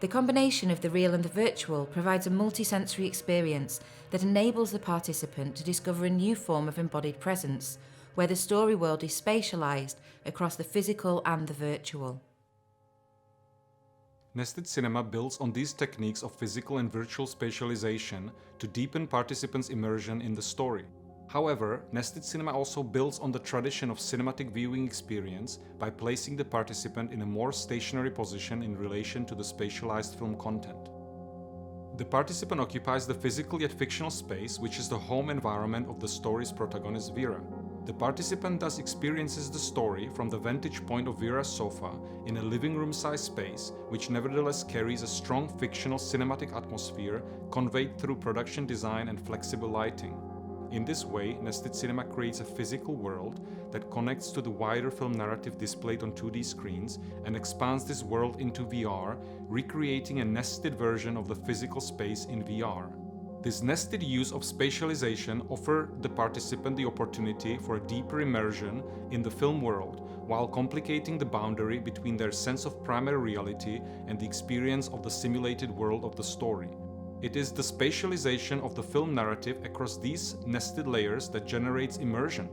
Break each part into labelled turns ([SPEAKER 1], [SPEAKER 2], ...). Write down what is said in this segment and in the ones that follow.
[SPEAKER 1] The combination of the real and the virtual provides a multisensory experience that enables the participant to discover a new form of embodied presence, where the story world is spatialised across the physical and the virtual.
[SPEAKER 2] Nested cinema builds on these techniques of physical and virtual spatialization to deepen participants' immersion in the story. However, nested cinema also builds on the tradition of cinematic viewing experience by placing the participant in a more stationary position in relation to the spatialized film content. The participant occupies the physical yet fictional space, which is the home environment of the story's protagonist Vera. The participant thus experiences the story from the vantage point of Vera's sofa in a living room-sized space, which nevertheless carries a strong fictional cinematic atmosphere conveyed through production design and flexible lighting. In this way, nested cinema creates a physical world that connects to the wider film narrative displayed on 2D screens and expands this world into VR, recreating a nested version of the physical space in VR. This nested use of spatialization offers the participant the opportunity for a deeper immersion in the film world, while complicating the boundary between their sense of primary reality and the experience of the simulated world of the story. It is the spatialization of the film narrative across these nested layers that generates immersion.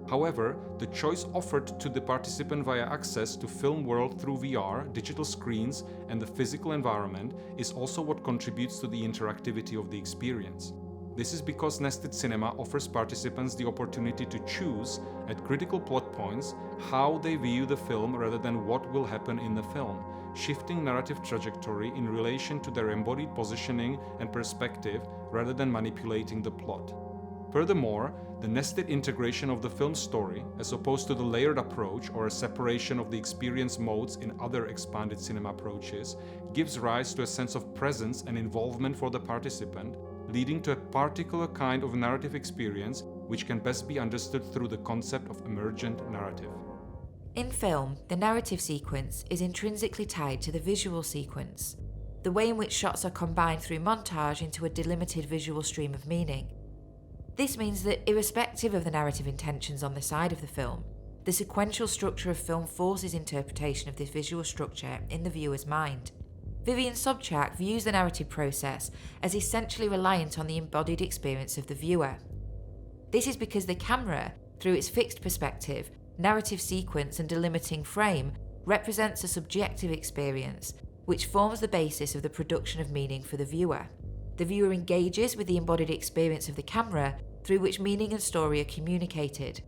[SPEAKER 2] However, the choice offered to the participant via access to film world through VR, digital screens, and the physical environment is also what contributes to the interactivity of the experience. This is because nested cinema offers participants the opportunity to choose, at critical plot points, how they view the film rather than what will happen in the film, shifting narrative trajectory in relation to their embodied positioning and perspective rather than manipulating the plot. Furthermore, the nested integration of the film story, as opposed to the layered approach or a separation of the experience modes in other expanded cinema approaches, gives rise to a sense of presence and involvement for the participant, leading to a particular kind of narrative experience which can best be understood through the concept of emergent narrative.
[SPEAKER 1] In film, the narrative sequence is intrinsically tied to the visual sequence, the way in which shots are combined through montage into a delimited visual stream of meaning. This means that, irrespective of the narrative intentions on the side of the film, the sequential structure of film forces interpretation of this visual structure in the viewer's mind. 𝗲𝘃𝗁𝗁𝗁𝗁 views the narrative process as essentially reliant on the embodied experience of the viewer. This is because the camera, through its fixed perspective, narrative sequence and delimiting frame, represents a subjective experience, which forms the basis of the production of meaning for the viewer. The viewer engages with the embodied experience of the camera, through which meaning and story are communicated.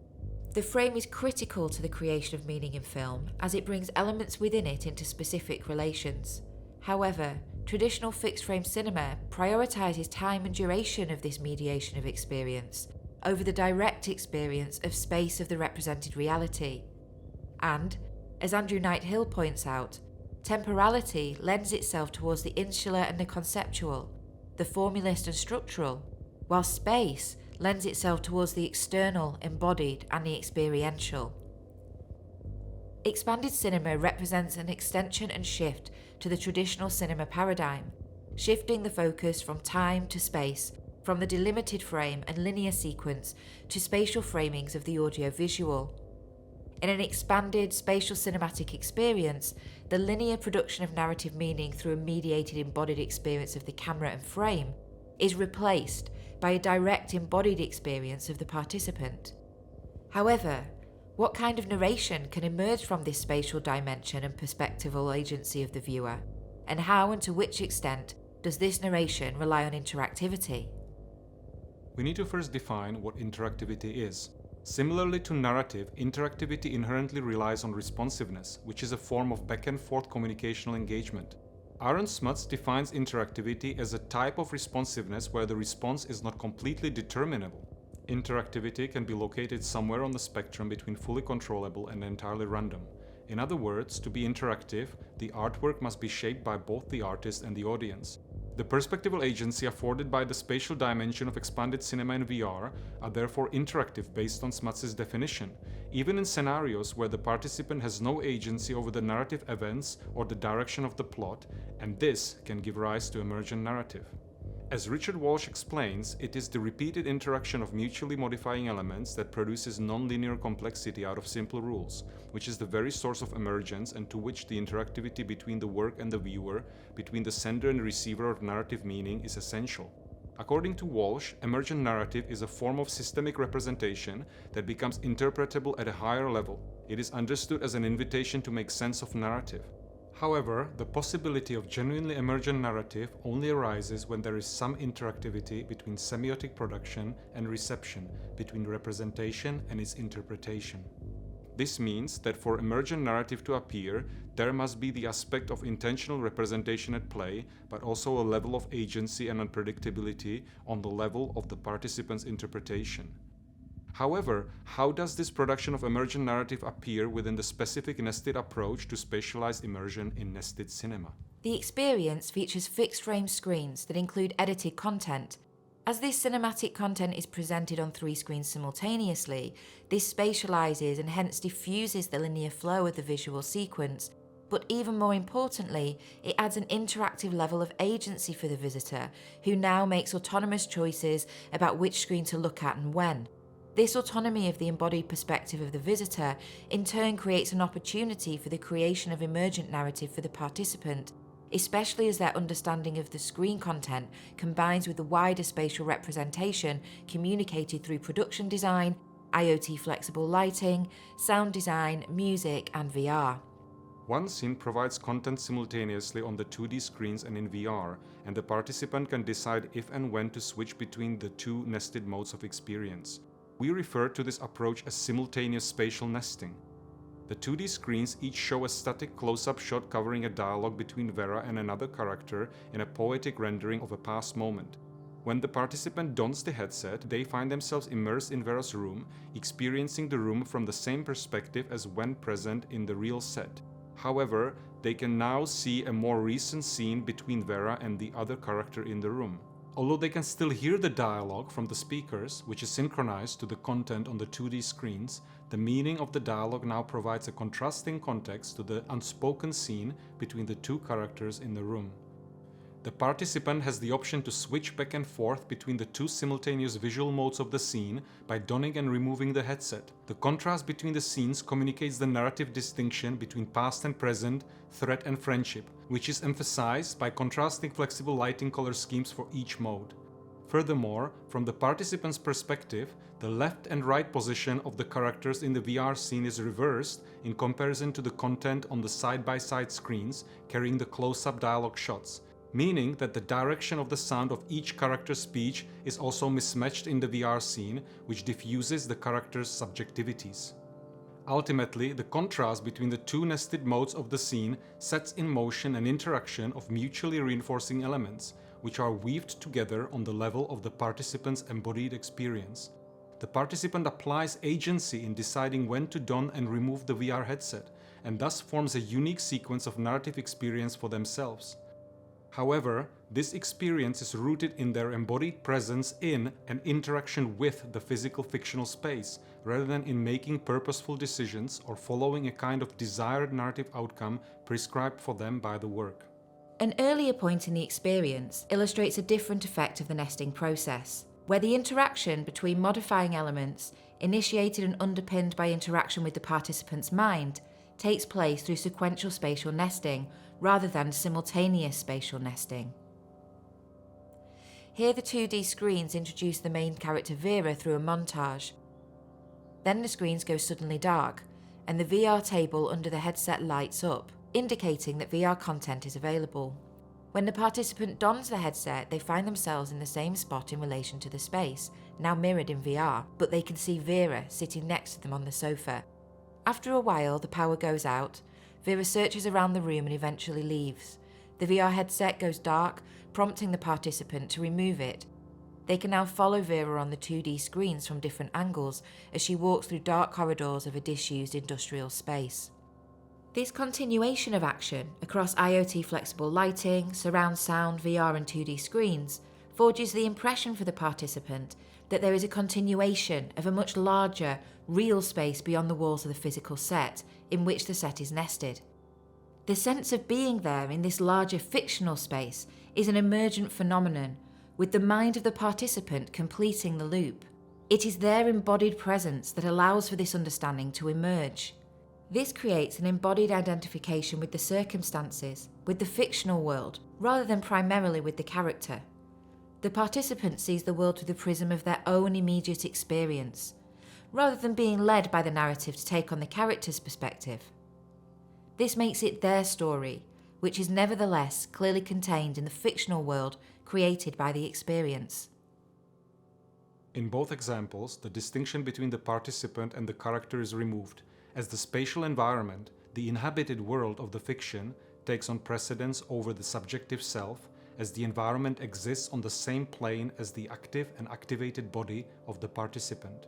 [SPEAKER 1] The frame is critical to the creation of meaning in film, as it brings elements within it into specific relations. However, traditional fixed-frame cinema prioritises time and duration of this mediation of experience over the direct experience of space of the represented reality. And, as Andrew Knight-Hill points out, temporality lends itself towards the insular and the conceptual, the formulist and structural, while space lends itself towards the external, embodied, and the experiential. Expanded cinema represents an extension and shift to the traditional cinema paradigm, shifting the focus from time to space, from the delimited frame and linear sequence to spatial framings of the audiovisual. In an expanded spatial cinematic experience, the linear production of narrative meaning through a mediated embodied experience of the camera and frame is replaced by a direct embodied experience of the participant. However, what kind of narration can emerge from this spatial dimension and perspectival agency of the viewer, and how and to which extent does this narration rely on interactivity?
[SPEAKER 2] We need to first define what interactivity is. Similarly to narrative, interactivity inherently relies on responsiveness, which is a form of back-and-forth communicational engagement. Aaron Smuts defines interactivity as a type of responsiveness where the response is not completely determinable. Interactivity can be located somewhere on the spectrum between fully controllable and entirely random. In other words, to be interactive, the artwork must be shaped by both the artist and the audience. The perspectival agency afforded by the spatial dimension of expanded cinema in VR are therefore interactive based on Smuts' definition, even in scenarios where the participant has no agency over the narrative events or the direction of the plot, and this can give rise to emergent narrative. As Richard Walsh explains, it is the repeated interaction of mutually modifying elements that produces nonlinear complexity out of simple rules, which is the very source of emergence and to which the interactivity between the work and the viewer, between the sender and receiver of narrative meaning, is essential. According to Walsh, emergent narrative is a form of systemic representation that becomes interpretable at a higher level. It is understood as an invitation to make sense of narrative. However, the possibility of genuinely emergent narrative only arises when there is some interactivity between semiotic production and reception, between representation and its interpretation. This means that for emergent narrative to appear, there must be the aspect of intentional representation at play, but also a level of agency and unpredictability on the level of the participant's interpretation. However, how does this production of emergent narrative appear within the specific nested approach to spatialize immersion in nested cinema?
[SPEAKER 1] The experience features fixed frame screens that include edited content. As this cinematic content is presented on 3 screens simultaneously, this spatialises and hence diffuses the linear flow of the visual sequence. But even more importantly, it adds an interactive level of agency for the visitor, who now makes autonomous choices about which screen to look at and when. This autonomy of the embodied perspective of the visitor in turn creates an opportunity for the creation of emergent narrative for the participant, especially as their understanding of the screen content combines with the wider spatial representation communicated through production design, IoT flexible lighting, sound design, music, and VR.
[SPEAKER 2] One scene provides content simultaneously on the 2D screens and in VR, and the participant can decide if and when to switch between the 2 nested modes of experience. We refer to this approach as simultaneous spatial nesting. The 2D screens each show a static close-up shot covering a dialogue between Vera and another character in a poetic rendering of a past moment. When the participant dons the headset, they find themselves immersed in Vera's room, experiencing the room from the same perspective as when present in the real set. However, they can now see a more recent scene between Vera and the other character in the room. Although they can still hear the dialogue from the speakers, which is synchronized to the content on the 2D screens, the meaning of the dialogue now provides a contrasting context to the unspoken scene between the 2 characters in the room. The participant has the option to switch back and forth between the 2 simultaneous visual modes of the scene by donning and removing the headset. The contrast between the scenes communicates the narrative distinction between past and present, threat and friendship, which is emphasized by contrasting flexible lighting color schemes for each mode. Furthermore, from the participant's perspective, the left and right position of the characters in the VR scene is reversed in comparison to the content on the side-by-side screens carrying the close-up dialogue shots, meaning that the direction of the sound of each character's speech is also mismatched in the VR scene, which diffuses the characters' subjectivities. Ultimately, the contrast between the 2 nested modes of the scene sets in motion an interaction of mutually reinforcing elements, which are weaved together on the level of the participant's embodied experience. The participant applies agency in deciding when to don and remove the VR headset, and thus forms a unique sequence of narrative experience for themselves. However, this experience is rooted in their embodied presence in and interaction with the physical fictional space, rather than in making purposeful decisions or following a kind of desired narrative outcome prescribed for them by the work.
[SPEAKER 1] An earlier point in the experience illustrates a different effect of the nesting process, where the interaction between modifying elements, initiated and underpinned by interaction with the participant's mind, takes place through sequential spatial nesting rather than simultaneous spatial nesting. Here the 2D screens introduce the main character Vera through a montage. Then the screens go suddenly dark, and the VR table under the headset lights up, indicating that VR content is available. When the participant dons the headset, they find themselves in the same spot in relation to the space, now mirrored in VR, but they can see Vera sitting next to them on the sofa. After a while, the power goes out. Vera searches around the room and eventually leaves. The VR headset goes dark, prompting the participant to remove it. They can now follow Vera on the 2D screens from different angles as she walks through dark corridors of a disused industrial space. This continuation of action across IoT flexible lighting, surround sound, VR and 2D screens forges the impression for the participant that there is a continuation of a much larger, real space beyond the walls of the physical set in which the set is nested. The sense of being there in this larger fictional space is an emergent phenomenon, with the mind of the participant completing the loop. It is their embodied presence that allows for this understanding to emerge. This creates an embodied identification with the circumstances, with the fictional world, rather than primarily with the character. The participant sees the world through the prism of their own immediate experience, rather than being led by the narrative to take on the character's perspective. This makes it their story, which is nevertheless clearly contained in the fictional world created by the experience.
[SPEAKER 2] In both examples, the distinction between the participant and the character is removed, as the spatial environment, the inhabited world of the fiction, takes on precedence over the subjective self, as the environment exists on the same plane as the active and activated body of the participant.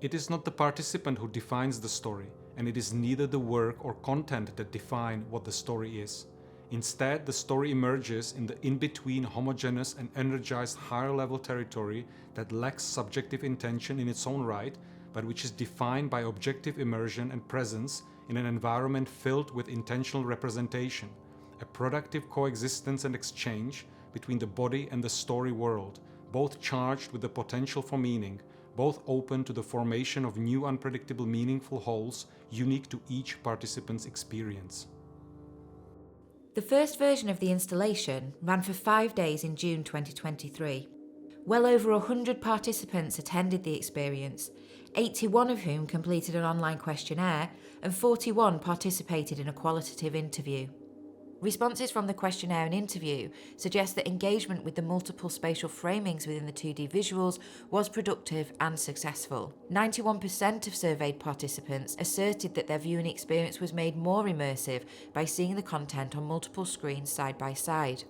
[SPEAKER 2] It is not the participant who defines the story, and it is neither the work or content that define what the story is. Instead, the story emerges in the in-between homogeneous and energized higher-level territory that lacks subjective intention in its own right, but which is defined by objective immersion and presence in an environment filled with intentional representation, a productive coexistence and exchange between the body and the story world, both charged with the potential for meaning, both open to the formation of new unpredictable meaningful wholes unique to each participant's experience.
[SPEAKER 1] The first version of the installation ran for 5 days in June 2023. Well over 100 participants attended the experience, 81 of whom completed an online questionnaire and 41 participated in a qualitative interview. Responses from the questionnaire and interview suggest that engagement with the multiple spatial framings within the 2D visuals was productive and successful. 91% of surveyed participants asserted that their viewing experience was made more immersive by seeing the content on multiple screens side by side.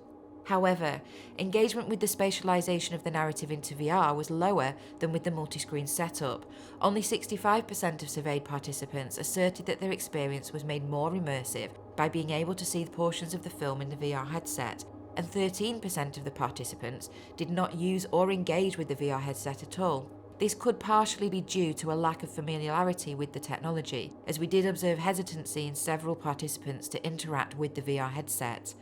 [SPEAKER 1] However, engagement with the spatialisation of the narrative into VR was lower than with the multi-screen setup. Only 65% of surveyed participants asserted that their experience was made more immersive by being able to see portions of the film in the VR headset, and 13% of the participants did not use or engage with the VR headset at all. This could partially be due to a lack of familiarity with the technology, as we did observe hesitancy in several participants to interact with the VR headset.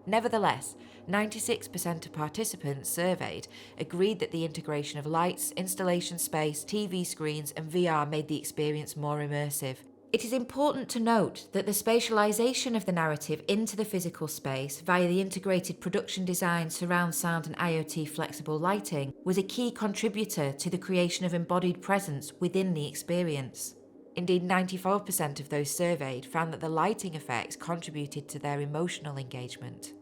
[SPEAKER 1] Nevertheless, 96% of participants surveyed agreed that the integration of lights, installation space, TV screens and VR made the experience more immersive. It is important to note that the spatialisation of the narrative into the physical space via the integrated production design, surround sound and IoT flexible lighting was a key contributor to the creation of embodied presence within the experience. Indeed, 94% of those surveyed found that the lighting effects contributed to their emotional engagement.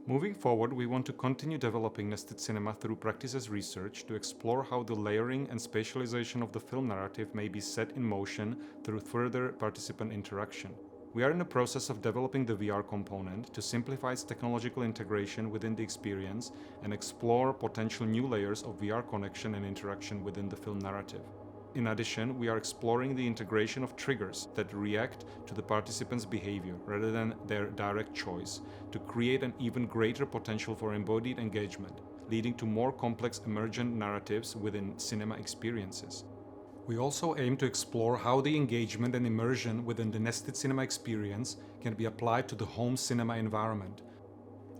[SPEAKER 2] Moving forward, we want to continue developing nested cinema through practice as research to explore how the layering and spatialization of the film narrative may be set in motion through further participant interaction. We are in the process of developing the VR component to simplify its technological integration within the experience and explore potential new layers of VR connection and interaction within the film narrative. In addition, we are exploring the integration of triggers that react to the participants' behavior rather than their direct choice to create an even greater potential for embodied engagement, leading to more complex emergent narratives within cinema experiences. We also aim to explore how the engagement and immersion within the nested cinema experience can be applied to the home cinema environment.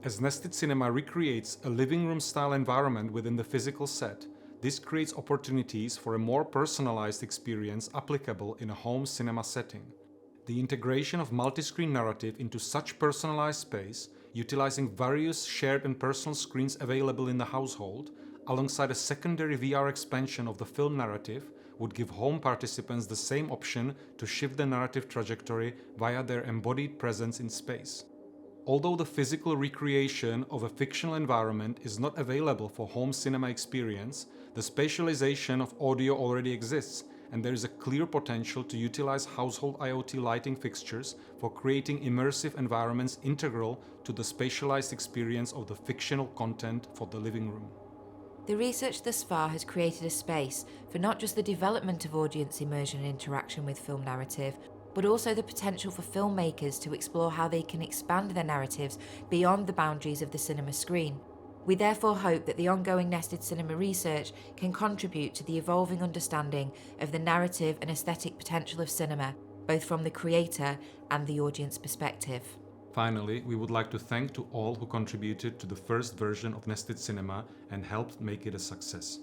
[SPEAKER 2] As nested cinema recreates a living room-style environment within the physical set, this creates opportunities for a more personalized experience applicable in a home cinema setting. The integration of multi-screen narrative into such personalized space, utilizing various shared and personal screens available in the household, alongside a secondary VR expansion of the film narrative, would give home participants the same option to shift the narrative trajectory via their embodied presence in space. Although the physical recreation of a fictional environment is not available for home cinema experience, the spatialization of audio already exists, and there is a clear potential to utilize household IoT lighting fixtures for creating immersive environments integral to the spatialized experience of the fictional content for the living room.
[SPEAKER 1] The research thus far has created a space for not just the development of audience immersion and interaction with film narrative, but also the potential for filmmakers to explore how they can expand their narratives beyond the boundaries of the cinema screen. We therefore hope that the ongoing nested cinema research can contribute to the evolving understanding of the narrative and aesthetic potential of cinema, both from the creator and the audience perspective.
[SPEAKER 2] Finally, we would like to thank to all who contributed to the first version of Nested Cinema and helped make it a success.